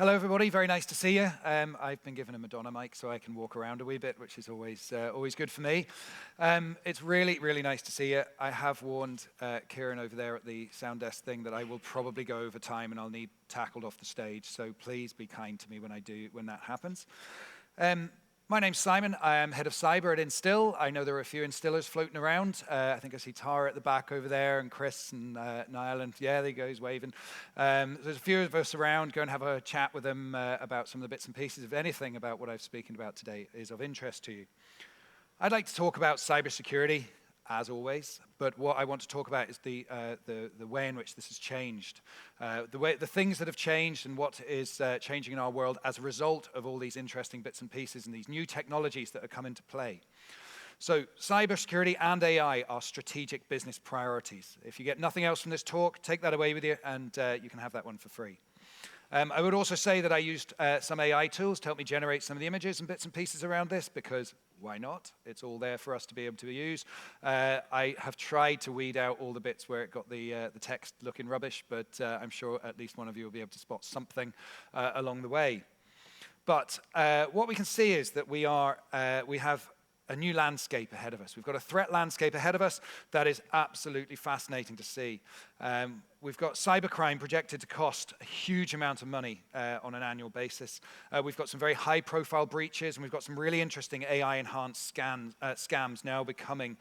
Hello, everybody. Very nice to see you. I've been given a Madonna mic so I can walk around a wee bit, which is always good for me. It's really nice to see you. I have warned Kieran over there at the sound desk thing that I will probably go over time and I'll need tackled off the stage. So please be kind to me when that happens. My name's Simon. I am head of cyber at Instil. I know there are a few Instillers floating around. I think I see Tara at the back over there, and Chris and Niall, and yeah, there he goes waving. There's a few of us around. Go and have a chat with them about some of the bits and pieces, if anything about what I'm speaking about today is of interest to you. I'd like to talk about cybersecurity, as always, but what I want to talk about is the way in which this has changed, the things that have changed and what is changing in our world as a result of all these interesting bits and pieces and these new technologies that have come into play. So cybersecurity and AI are strategic business priorities. If you get nothing else from this talk, take that away with you and you can have that one for free. I would also say that I used some AI tools to help me generate some of the images and bits and pieces around this because why not? It's all there for us to be able to use. I have tried to weed out all the bits where it got the text looking rubbish, but I'm sure at least one of you will be able to spot something along the way. But what we can see is that we have a new landscape ahead of us. We've got a threat landscape ahead of us that is absolutely fascinating to see. We've got cybercrime projected to cost a huge amount of money on an annual basis. We've got some very high-profile breaches, and we've got some really interesting AI-enhanced scams now becoming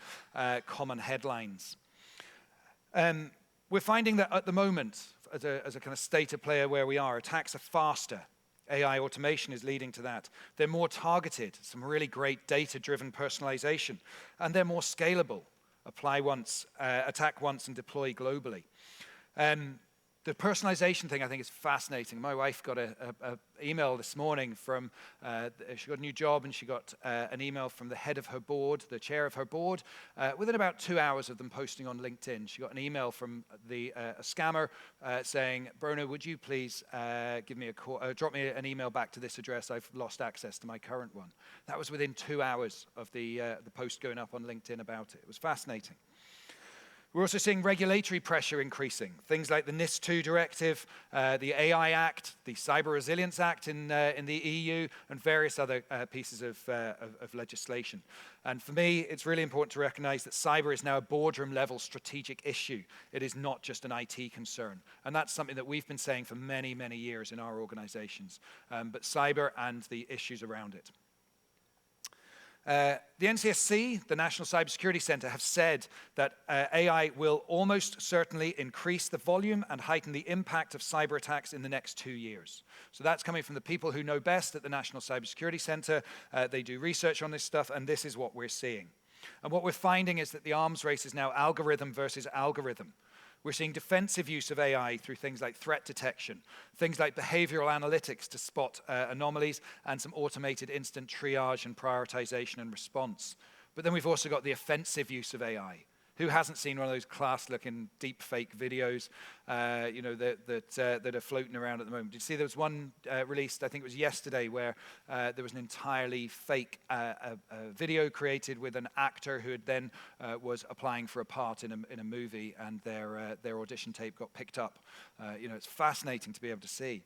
common headlines. We're finding that at the moment, as a kind of state of play where we are, attacks are faster. AI automation is leading to that. They're more targeted, some really great data-driven personalization, and they're more scalable. Apply once, attack once, and deploy globally. The personalization thing I think is fascinating. My wife got an email this morning from, she got a new job and she got an email from the head of her board, the chair of her board, within about 2 hours of them posting on LinkedIn. She got an email from a scammer saying, Bruno, would you please give me a call, drop me an email back to this address, I've lost access to my current one. That was within 2 hours of the post going up on LinkedIn about it. It was fascinating. We're also seeing regulatory pressure increasing. Things like the NIS2 directive, the AI Act, the Cyber Resilience Act in the EU, and various other pieces of legislation. And for me, it's really important to recognize that cyber is now a boardroom level strategic issue. It is not just an IT concern. And that's something that we've been saying for many years in our organizations. But cyber and the issues around it. The NCSC, the National Cybersecurity Center, have said that AI will almost certainly increase the volume and heighten the impact of cyber attacks in the next 2 years. So that's coming from the people who know best at the National Cybersecurity Center. They do research on this stuff, and this is what we're seeing. And what we're finding is that the arms race is now algorithm versus algorithm. We're seeing defensive use of AI through things like threat detection, things like behavioral analytics to spot anomalies, and some automated instant triage and prioritization and response. But then we've also got the offensive use of AI. Who hasn't seen one of those class-looking deep fake videos, that are floating around at the moment? Did you see there was one released, I think it was yesterday, where there was an entirely fake video created with an actor who had then was applying for a part in a movie, and their audition tape got picked up. It's fascinating to be able to see.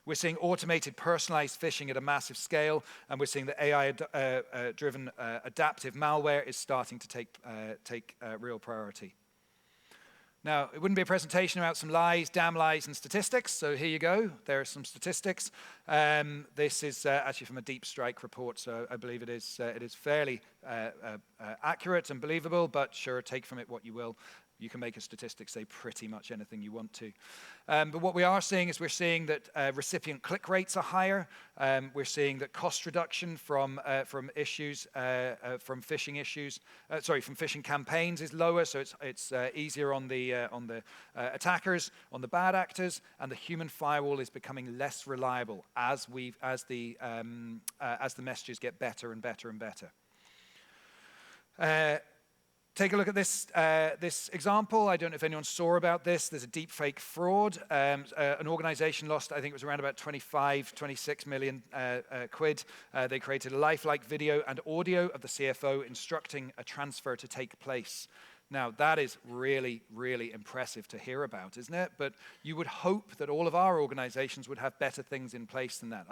We're seeing automated personalized phishing at a massive scale, and we're seeing that AI-driven adaptive malware is starting to take real priority. Now, it wouldn't be a presentation about some lies, damn lies, and statistics, so here you go. There are some statistics. This is actually from a Deep Strike report, so I believe it is fairly accurate and believable, but sure, take from it what you will. You can make a statistic say pretty much anything you want to. But what we are seeing is we're seeing that recipient click rates are higher. We're seeing that cost reduction from phishing campaigns is lower, so it's easier on the attackers, on the bad actors, and the human firewall is becoming less reliable as the messages get better and better and better. Take a look at this example. I don't know if anyone saw about this. There's a deepfake fraud. An organization lost, I think it was around about 26 million quid. They created a lifelike video and audio of the CFO instructing a transfer to take place. Now, that is really, really impressive to hear about, isn't it? But you would hope that all of our organizations would have better things in place than that.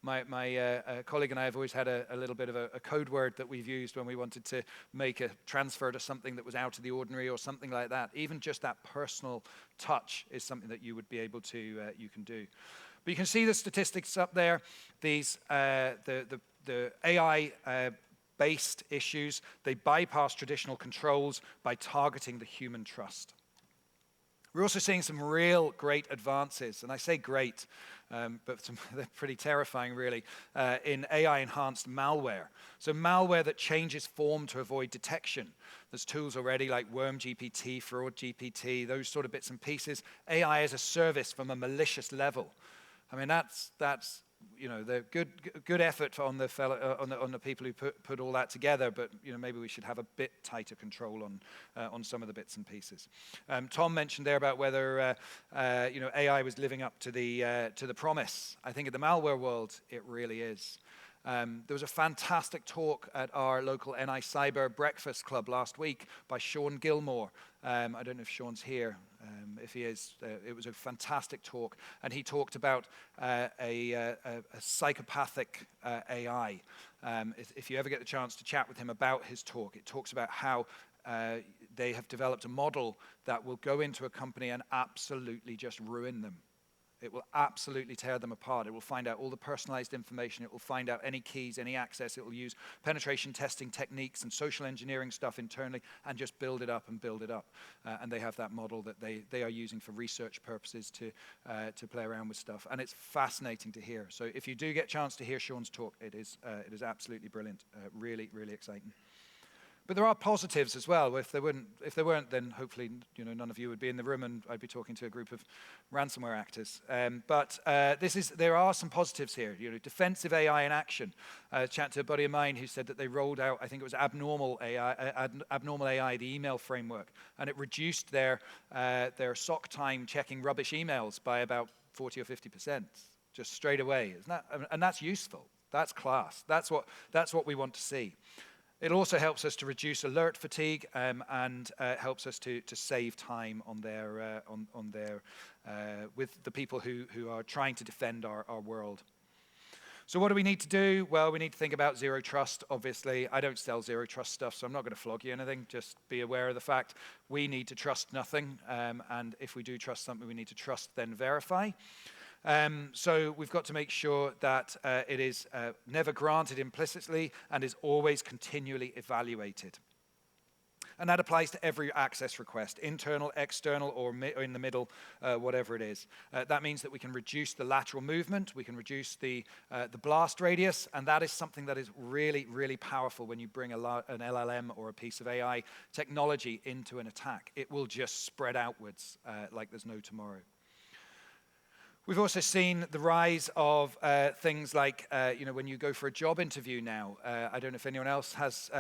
My colleague and I have always had a little bit of a code word that we've used when we wanted to make a transfer to something that was out of the ordinary or something like that. Even just that personal touch is something that you would be able to, you can do. But you can see the statistics up there. These, the AI based issues, they bypass traditional controls by targeting the human trust. We're also seeing some real great advances, and I say great, but they're pretty terrifying really, in AI-enhanced malware. So malware that changes form to avoid detection. There's tools already like WormGPT, FraudGPT, those sort of bits and pieces. AI as a service from a malicious level. I mean, that's the good effort on the people who put all that together, but maybe we should have a bit tighter control on some of the bits and pieces. Tom mentioned there about whether AI was living up to the promise. I think in the malware world, it really is. There was a fantastic talk at our local NI Cyber Breakfast Club last week by Sean Gilmore. I don't know if Sean's here. If he is, it was a fantastic talk, and he talked about a psychopathic AI. If you ever get the chance to chat with him about his talk, it talks about how they have developed a model that will go into a company and absolutely just ruin them. It will absolutely tear them apart. It will find out all the personalized information. It will find out any keys, any access. It will use penetration testing techniques and social engineering stuff internally and just build it up and build it up. And they have that model that they are using for research purposes to play around with stuff. And it's fascinating to hear. So if you do get a chance to hear Sean's talk, it is absolutely brilliant. Really, really exciting. But there are positives as well. If there weren't, then hopefully none of you would be in the room, and I'd be talking to a group of ransomware actors. But there are some positives here. Defensive AI in action. Chat to a buddy of mine who said that they rolled out, I think it was Abnormal AI, the email framework, and it reduced their SOC time checking rubbish emails by about 40 or 50%, just straight away. And that's useful. That's class. That's what we want to see. It also helps us to reduce alert fatigue and helps us to save time on their with the people who are trying to defend our world. So what do we need to do? Well, we need to think about zero trust, obviously. I don't sell zero trust stuff, so I'm not going to flog you anything. Just be aware of the fact we need to trust nothing. And if we do trust something, we need to trust, then verify. So we've got to make sure that it is never granted implicitly and is always continually evaluated. And that applies to every access request, internal, external, or in the middle, whatever it is. That means that we can reduce the lateral movement, we can reduce the blast radius, and that is something that is really, really powerful when you bring an LLM or a piece of AI technology into an attack. It will just spread outwards like there's no tomorrow. We've also seen the rise of things like, when you go for a job interview now. I don't know if anyone else has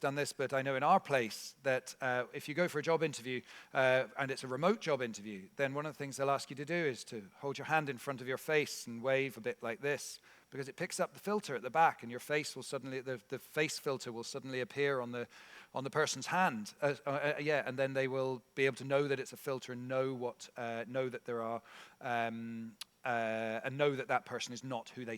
done this, but I know in our place that if you go for a job interview and it's a remote job interview, then one of the things they'll ask you to do is to hold your hand in front of your face and wave a bit like this, because it picks up the filter at the back, and your face will suddenly, the face filter will suddenly appear on the person's hand. And then they will be able to know that it's a filter and know that there are. And know that person is not who they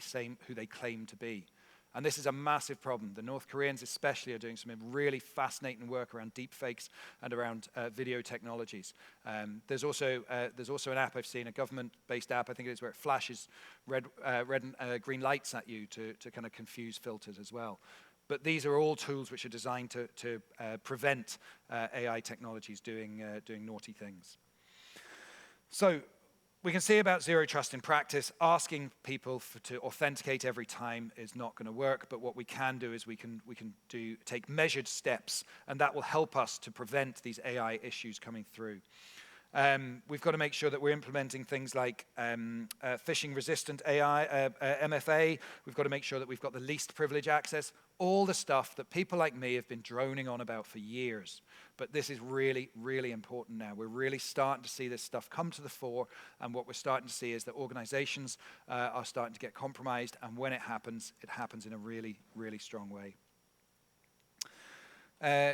claim to be. And this is a massive problem. The North Koreans especially are doing some really fascinating work around deepfakes and around video technologies. There's also an app I've seen, a government-based app, I think it is, where it flashes red and green lights at you to kind of confuse filters as well. But these are all tools which are designed to prevent AI technologies doing naughty things. So we can see about zero trust in practice. Asking people to authenticate every time is not going to work, but what we can do is we can take measured steps, and that will help us to prevent these AI issues coming through. We've got to make sure that we're implementing things like phishing-resistant AI, MFA. We've got to make sure that we've got the least privilege access, all the stuff that people like me have been droning on about for years. But this is really, really important now. We're really starting to see this stuff come to the fore, and what we're starting to see is that organizations are starting to get compromised, and when it happens in a really, really strong way.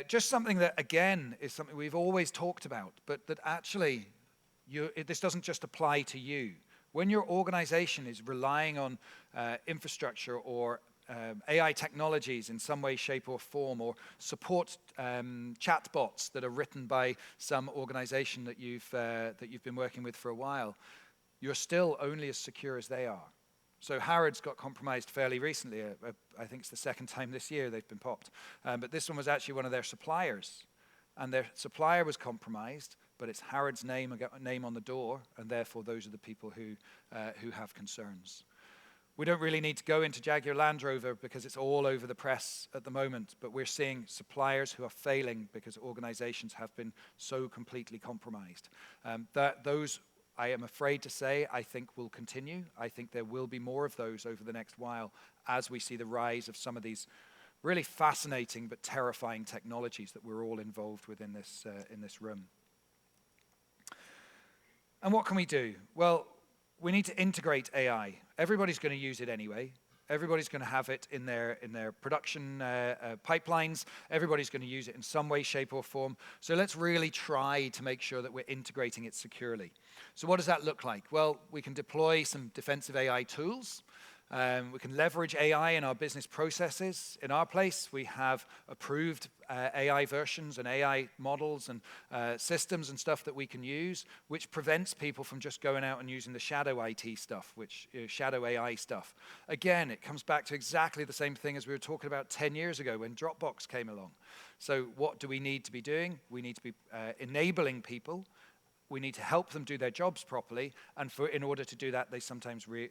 Just something that, again, is something we've always talked about, but that actually this doesn't just apply to you. When your organization is relying on infrastructure or AI technologies in some way, shape, or form, or support chatbots that are written by some organization that you've been working with for a while, you're still only as secure as they are. So Harrods got compromised fairly recently. I think it's the second time this year they've been popped. But this one was actually one of their suppliers. And their supplier was compromised, but it's Harrods' name on the door, and therefore those are the people who have concerns. We don't really need to go into Jaguar Land Rover because it's all over the press at the moment, but we're seeing suppliers who are failing because organizations have been so completely compromised. Those, I am afraid to say, I think will continue. I think there will be more of those over the next while as we see the rise of some of these really fascinating but terrifying technologies that we're all involved with in this room. And what can we do? Well, we need to integrate AI. Everybody's going to use it anyway. Everybody's going to have it in their production pipelines. Everybody's going to use it in some way, shape, or form. So let's really try to make sure that we're integrating it securely. So what does that look like? Well, we can deploy some defensive AI tools. We can leverage AI in our business processes. In our place, we have approved AI versions and AI models and systems and stuff that we can use, which prevents people from just going out and using the shadow IT stuff, which shadow AI stuff. Again, it comes back to exactly the same thing as we were talking about 10 years ago when Dropbox came along. So what do we need to be doing? We need to be enabling people. We need to help them do their jobs properly, and in order to do that, they sometimes will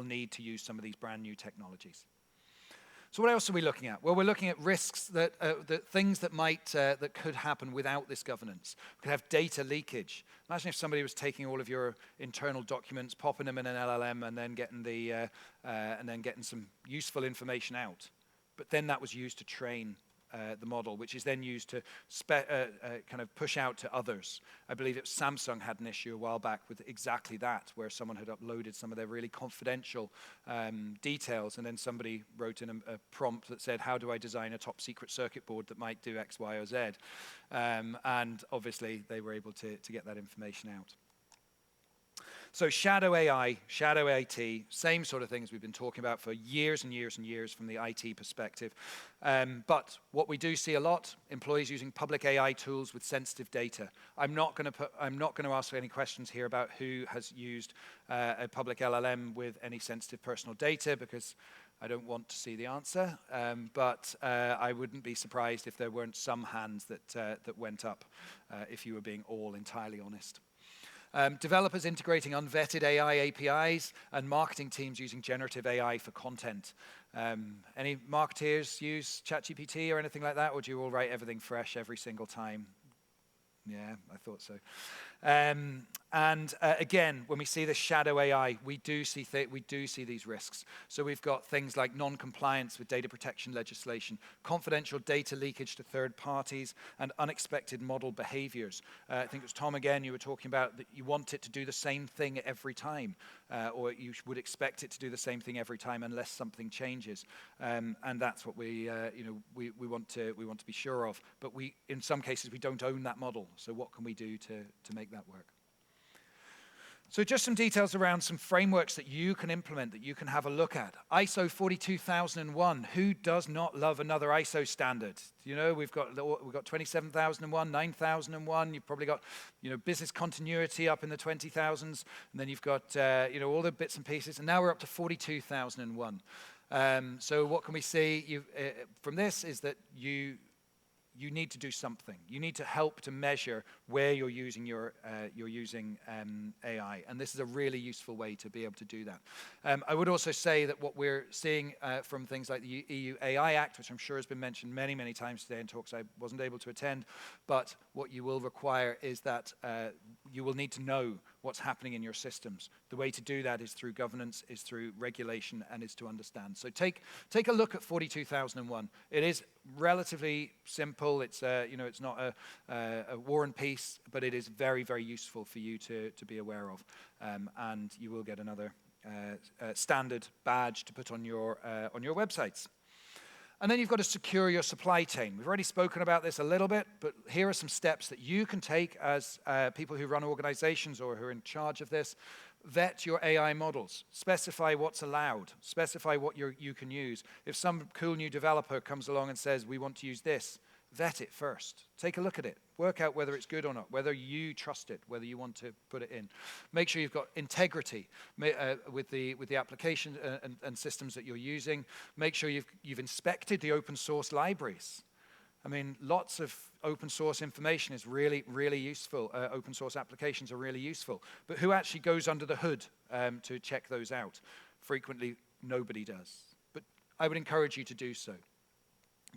need to use some of these brand new technologies. So what else are we looking at? Well, we're looking at risks that things that could happen without this governance. We could have data leakage. Imagine if somebody was taking all of your internal documents, popping them in an LLM, and then getting some useful information out. But then that was used to train the model, which is then used to kind of push out to others. I believe Samsung had an issue a while back with exactly that, where someone had uploaded some of their really confidential details, and then somebody wrote in a prompt that said, how do I design a top secret circuit board that might do X, Y, or Z? And obviously, they were able to get that information out. So shadow AI, shadow IT, same sort of things we've been talking about for years and years and years from the IT perspective. But what we do see a lot, employees using public AI tools with sensitive data. I'm not going to ask any questions here about who has used a public LLM with any sensitive personal data, because I don't want to see the answer. But I wouldn't be surprised if there weren't some hands that went up, if you were being all entirely honest. Developers integrating unvetted AI APIs, and marketing teams using generative AI for content. Any marketeers use ChatGPT or anything like that, or do you all write everything fresh every single time? Yeah, I thought so. Again, when we see the shadow AI, we do see these risks. So we've got things like non-compliance with data protection legislation, confidential data leakage to third parties, and unexpected model behaviors. I think it was Tom again, you were talking about that you want it to do the same thing every time, or you would expect it to do the same thing every time unless something changes. And that's what we want to be sure of. But in some cases, we don't own that model. So what can we do to make that work? So just some details around some frameworks that you can implement, that you can have a look at. ISO 42001. Who does not love another ISO standard? You know, we've got 27001, 9001. You've probably got, business continuity up in the 20,000s, and then you've got, all the bits and pieces. And now we're up to 42001. So what can we see from this is that you need to do something. You need to help to measure where you're using AI, and this is a really useful way to be able to do that. I would also say that what we're seeing from things like the EU AI Act, which I'm sure has been mentioned many, many times today in talks I wasn't able to attend, but what you will require is that you will need to know what's happening in your systems. The way to do that is through governance, is through regulation, and is to understand. So take a look at 42001. It is relatively simple. It's it's not a war and peace, but it is very, very useful for you to be aware of. And you will get another standard badge to put on your websites. And then you've got to secure your supply chain. We've already spoken about this a little bit, but here are some steps that you can take as people who run organizations or who are in charge of this. Vet your AI models. Specify what's allowed. Specify what you can use. If some cool new developer comes along and says, we want to use this, vet it first. Take a look at it. Work out whether it's good or not, whether you trust it, whether you want to put it in. Make sure you've got integrity with the application and systems that you're using. Make sure you've inspected the open source libraries. I mean, lots of open source information is really, really useful. Open source applications are really useful. But who actually goes under the hood to check those out? Frequently, nobody does. But I would encourage you to do so.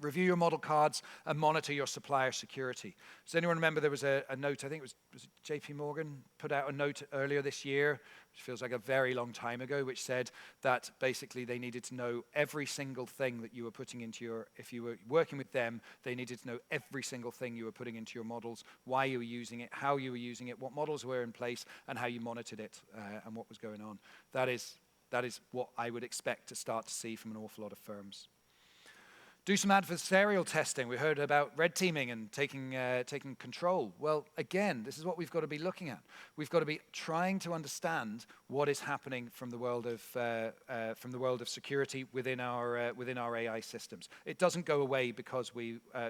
Review your model cards and monitor your supplier security. Does anyone remember there was a note, I think it was JP Morgan put out a note earlier this year, which feels like a very long time ago, which said that basically they needed to know every single thing that you were putting into your, if you were working with them, they needed to know every single thing you were putting into your models, why you were using it, how you were using it, what models were in place, and how you monitored it, and what was going on. That is what I would expect to start to see from an awful lot of firms. Do some adversarial testing. We heard about red teaming and taking control. Well, again, this is what we've got to be looking at. We've got to be trying to understand what is happening from the world of security within our AI systems. It doesn't go away because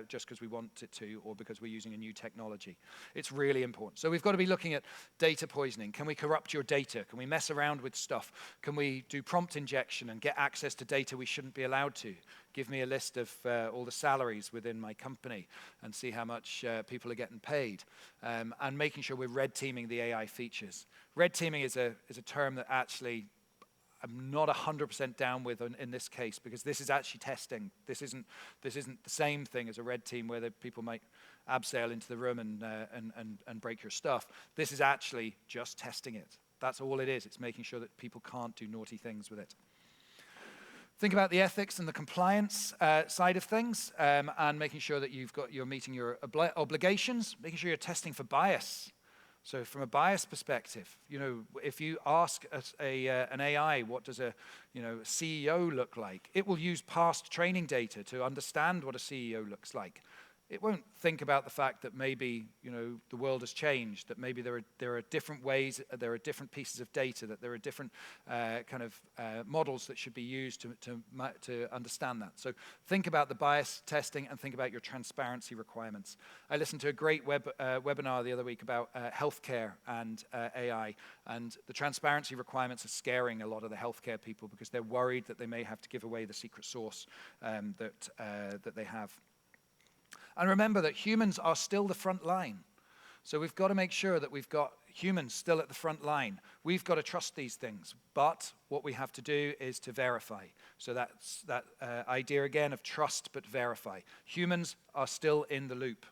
just because we want it to, or because we're using a new technology. It's really important. So we've got to be looking at data poisoning. Can we corrupt your data? Can we mess around with stuff? Can we do prompt injection and get access to data we shouldn't be allowed to? Give me a list of all the salaries within my company and see how much people are getting paid. And making sure we're red teaming the AI features. Red teaming is a term that actually I'm not 100% down with in this case, because this is actually testing. This isn't the same thing as a red team where the people might abseil into the room and break your stuff. This is actually just testing it. That's all it is. It's making sure that people can't do naughty things with it. Think about the ethics and the compliance side of things, and making sure that you're meeting your obligations, making sure you're testing for bias. So from a bias perspective, if you ask an AI, what does a CEO look like? It will use past training data to understand what a CEO looks like. It won't think about the fact that maybe the world has changed, that maybe there are different ways, there are different pieces of data, that there are different models that should be used to understand that. So think about the bias testing and think about your transparency requirements. I listened to a great webinar the other week about healthcare and AI, and the transparency requirements are scaring a lot of the healthcare people because they're worried that they may have to give away the secret source that they have. And remember that humans are still the front line. So we've got to make sure that we've got humans still at the front line. We've got to trust these things. But what we have to do is to verify. So that's that idea again of trust but verify. Humans are still in the loop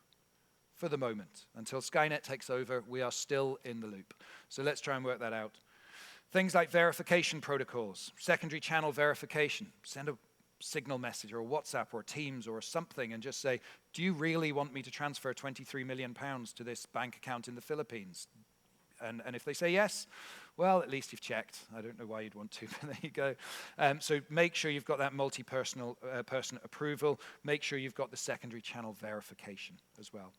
for the moment. Until Skynet takes over, we are still in the loop. So let's try and work that out. Things like verification protocols, secondary channel verification. Send a Signal message or a WhatsApp or Teams or something and just say, do you really want me to transfer 23 million pounds to this bank account in the Philippines? And if they say yes, well, at least you've checked. I don't know why you'd want to, but there you go. So make sure you've got that person approval. Make sure you've got the secondary channel verification as well.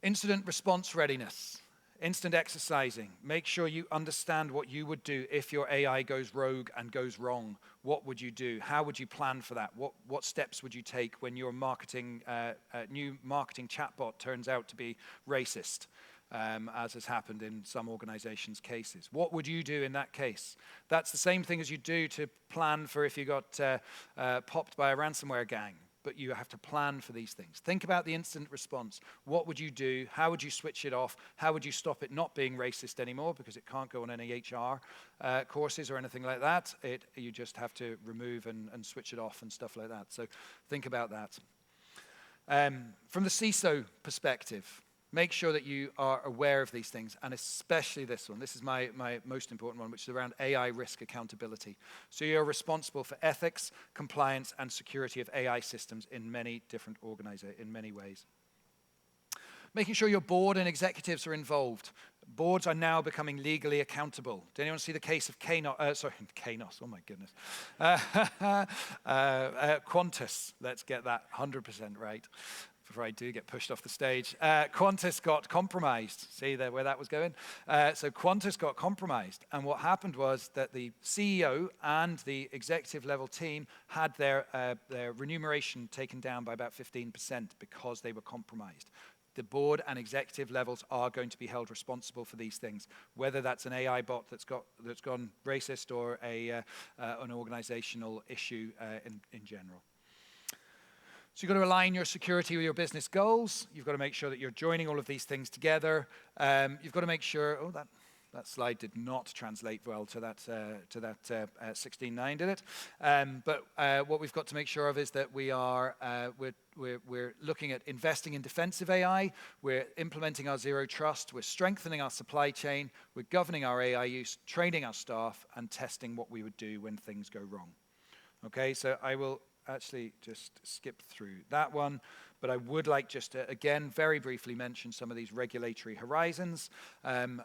Incident response readiness. Instant exercising. Make sure you understand what you would do if your AI goes rogue and goes wrong. What would you do? How would you plan for that? What steps would you take when your new marketing chatbot turns out to be racist, as has happened in some organizations' cases? What would you do in that case? That's the same thing as you do to plan for if you got popped by a ransomware gang. But you have to plan for these things. Think about the incident response. What would you do? How would you switch it off? How would you stop it not being racist anymore because it can't go on any HR courses or anything like that? You just have to remove and switch it off and stuff like that. So think about that. From the CISO perspective, make sure that you are aware of these things, and especially this one. This is my most important one, which is around AI risk accountability. So you're responsible for ethics, compliance, and security of AI systems in many different in many ways. Making sure your board and executives are involved. Boards are now becoming legally accountable. Did anyone see the case of Kainos, oh my goodness. Qantas, let's get that 100% right before I do get pushed off the stage. Qantas got compromised. See there where that was going? So Qantas got compromised. And what happened was that the CEO and the executive level team had their remuneration taken down by about 15% because they were compromised. The board and executive levels are going to be held responsible for these things, whether that's an AI bot that's gone racist or an organizational issue in general. So you've got to align your security with your business goals. You've got to make sure that you're joining all of these things together. You've got to make sure, that slide did not translate well to that 16.9, did it? But what we've got to make sure of is that we're looking at investing in defensive AI. We're implementing our zero trust. We're strengthening our supply chain. We're governing our AI use, training our staff, and testing what we would do when things go wrong. Okay, so I will actually just skip through that one. But I would like just to, again, very briefly mention some of these regulatory horizons. So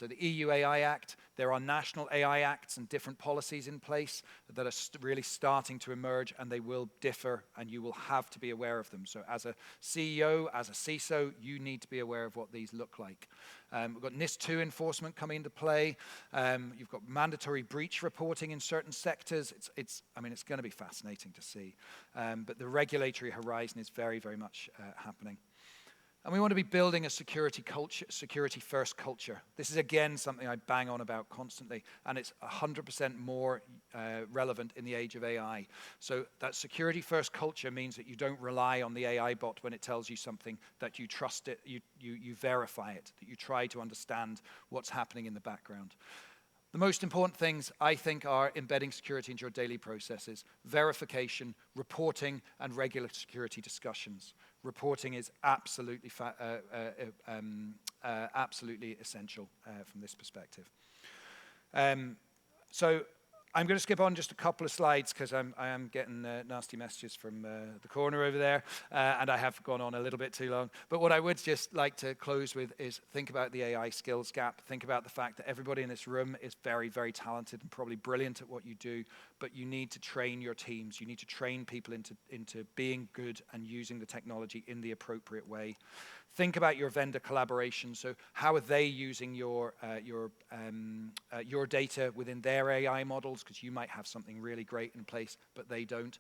the EU AI Act, there are national AI Acts and different policies in place that are really starting to emerge, and they will differ, and you will have to be aware of them. So as a CEO, as a CISO, you need to be aware of what these look like. We've got NIS2 enforcement coming into play. You've got mandatory breach reporting in certain sectors. It's going to be fascinating to see. But the regulatory horizon is very, very much happening. And we want to be building a security culture, security-first culture. This is, again, something I bang on about constantly, and it's 100% more relevant in the age of AI. So that security-first culture means that you don't rely on the AI bot when it tells you something, that you trust it, you verify it, that you try to understand what's happening in the background. The most important things, I think, are embedding security into your daily processes, verification, reporting, and regular security discussions. Reporting is absolutely essential from this perspective. So I'm going to skip on just a couple of slides because I am getting nasty messages from the corner over there, and I have gone on a little bit too long. But what I would just like to close with is think about the AI skills gap. Think about the fact that everybody in this room is very, very talented and probably brilliant at what you do, but you need to train your teams. You need to train people into being good and using the technology in the appropriate way. Think about your vendor collaboration. So how are they using your data within their AI models? Because you might have something really great in place, but they don't.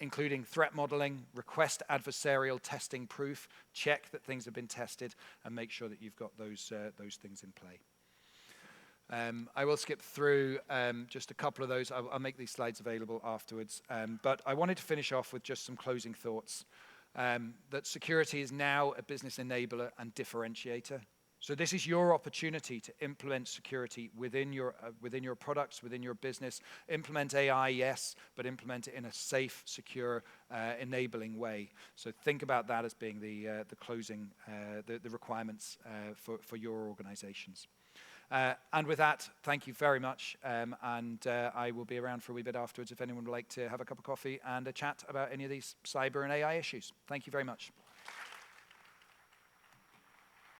Including threat modeling, request adversarial testing proof, check that things have been tested, and make sure that you've got those things in play. I will skip through just a couple of those. I'll make these slides available afterwards. But I wanted to finish off with just some closing thoughts. That security is now a business enabler and differentiator. So this is your opportunity to implement security within your products, within your business. Implement AI, yes, but implement it in a safe, secure, enabling way. So think about that as being the closing, the requirements for your organizations. And with that, thank you very much, and I will be around for a wee bit afterwards if anyone would like to have a cup of coffee and a chat about any of these cyber and AI issues. Thank you very much.